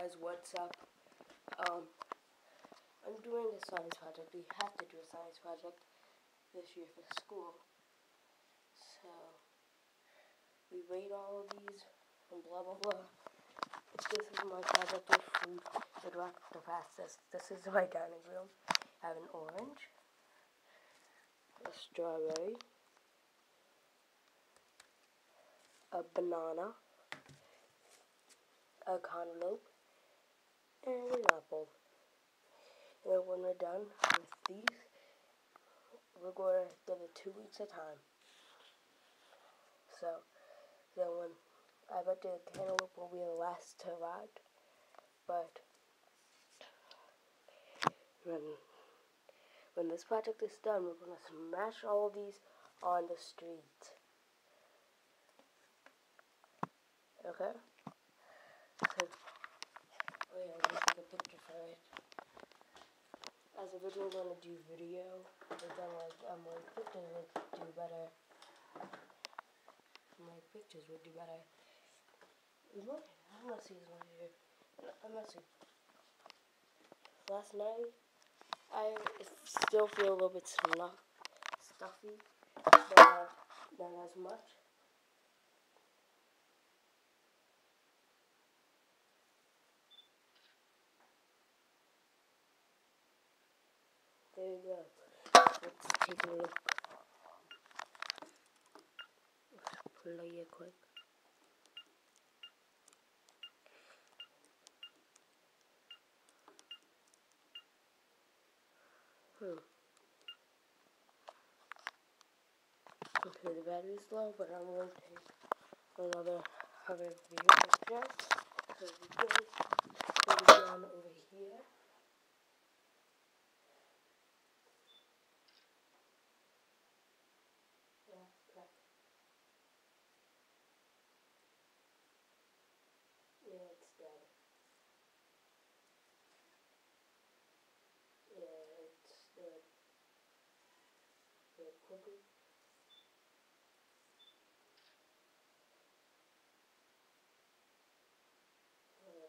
guys, what's up? I'm doing a science project. We have to do a science project this year for school. So, we rate all of these and blah blah blah. This is my project with food that rock the fastest. This is my dining room. I have an orange, a strawberry, a banana, a cantaloupe, and an apple. And when we're done with these, we're going to give it 2 weeks of time. So, then I bet the cantaloupe will be the last to rot, but when this project is done, we're going to smash all of these on the street. Okay? So, wait, I'm going to take a picture for it. As originally going to do video, but then pictures would do better. My pictures would do better. Look, I'm gonna see this one here. I'm gonna see. Last night, I still feel a little bit stuffy, but not as much. There you go. Let's take a look. Let's play it quick. Okay, the battery's low, but I'm going to take another 100 pictures. So we go down over here. Yeah, it's dead. Yeah, it's dead. Very quickly.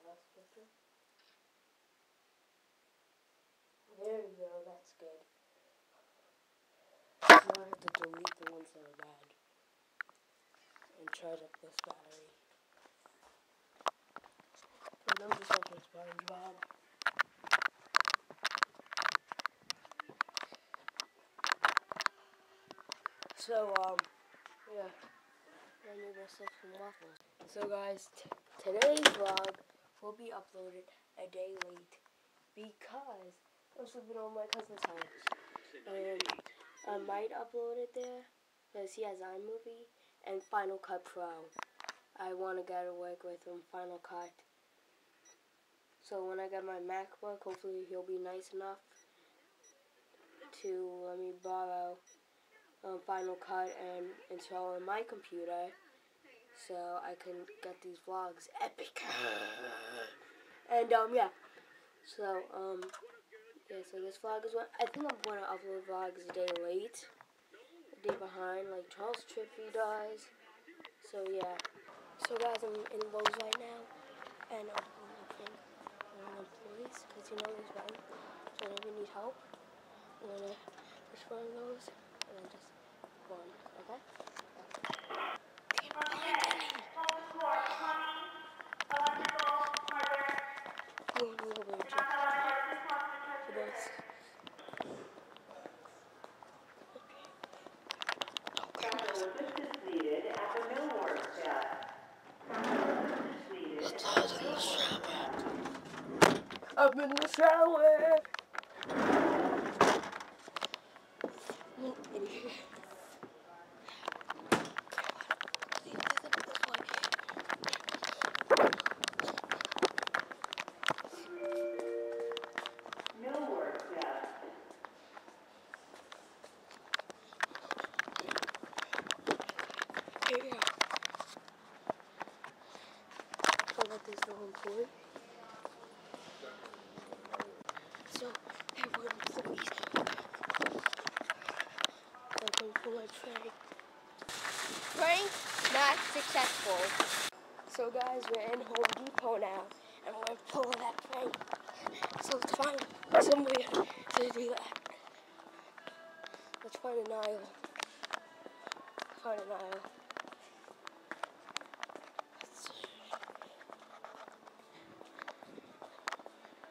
Last picture. There you go, that's good. Now I have to delete the ones that are bad and charge up this battery. And I'm just watching SpongeBob. So, yeah. I made myself some waffles. So guys, today's vlog will be uploaded a day late because I'm sleeping on my cousin's house. And I might upload it there because he has iMovie and Final Cut Pro. I want to get to work with him, Final Cut. So when I get my MacBook, hopefully he'll be nice enough to let me borrow Final Cut and install on my computer so I can get these vlogs epic. And yeah. So yeah, so this vlog is what I think I'm going to upload vlogs a day late, a day behind, like Charles Trippy does. So yeah. So guys, I'm in Lowe's right now, and I'm looking for employees because you know there's one. So whenever you need help, I'm gonna push one of those and then just go on. Okay? I'm in the shower. I'll let this go employee. So, there were employees. Welcome to my prank. Prank not successful. So guys, we're in Home Depot now, and we're can't pull that thing. So let's find somebody to do that. Let's find an aisle. Find an aisle.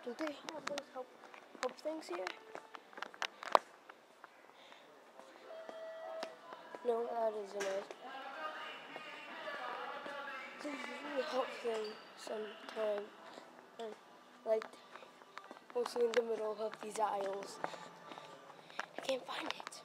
Do they have those help things here? No, that isn't it. There's usually help thing sometimes. Like mostly in the middle of these aisles. I can't find it.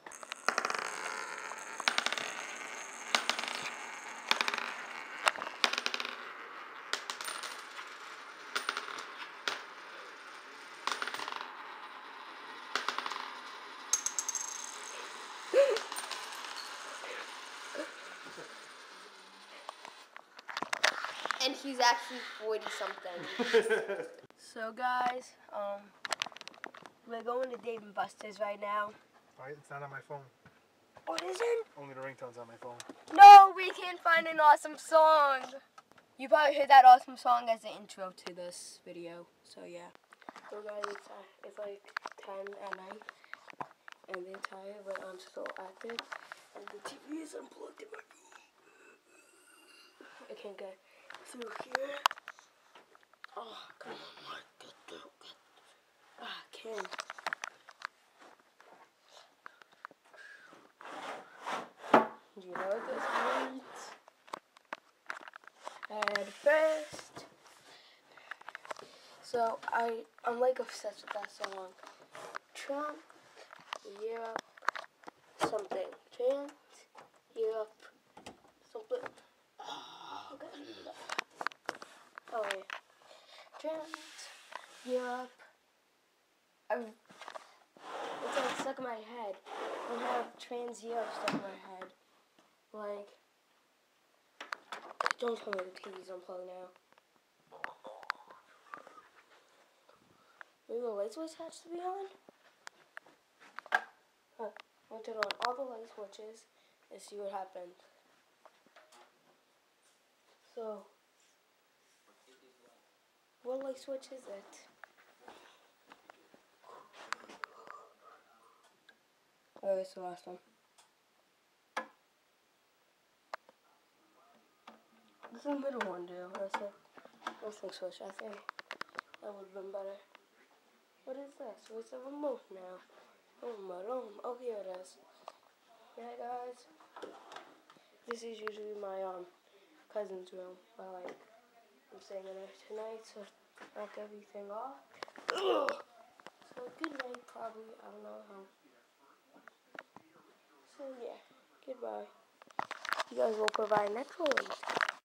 And he's actually 40-something. So guys, we're going to Dave & Buster's right now. Alright, it's not on my phone. Oh, it isn't? Only the ringtone's on my phone. No, we can't find an awesome song. You probably heard that awesome song as the intro to this video. So yeah. So guys, it's like 10 at night. And the entire, but I'm still active. And the TV is unplugged in my room. I can't get through here. Oh, come on, Mark. Get through. I can't. Do you know what this means? At first. So I'm like obsessed with that song. Trump, Europe, something. Trans, Europe, something. Oh, okay. Oh yeah. Trans, Europe. It's like stuck in my head. I have Trans Europe stuck in my head. Like, don't tell me the TV's unplugged now. Maybe the light switch has to be on? I'll turn on all the light switches and see what happens. So, what light switch is it? Oh, it's the last one. What's the middle one do? That's it. Nothing switch. I think that would have been better. What is this? Where's the remote now? Oh, my room. Oh, here it is. Yeah, guys. This is usually my cousin's room. But like, I'm staying in there tonight, so knock everything off. Ugh. So good night, probably. I don't know how. So yeah, goodbye. You guys will provide natural light.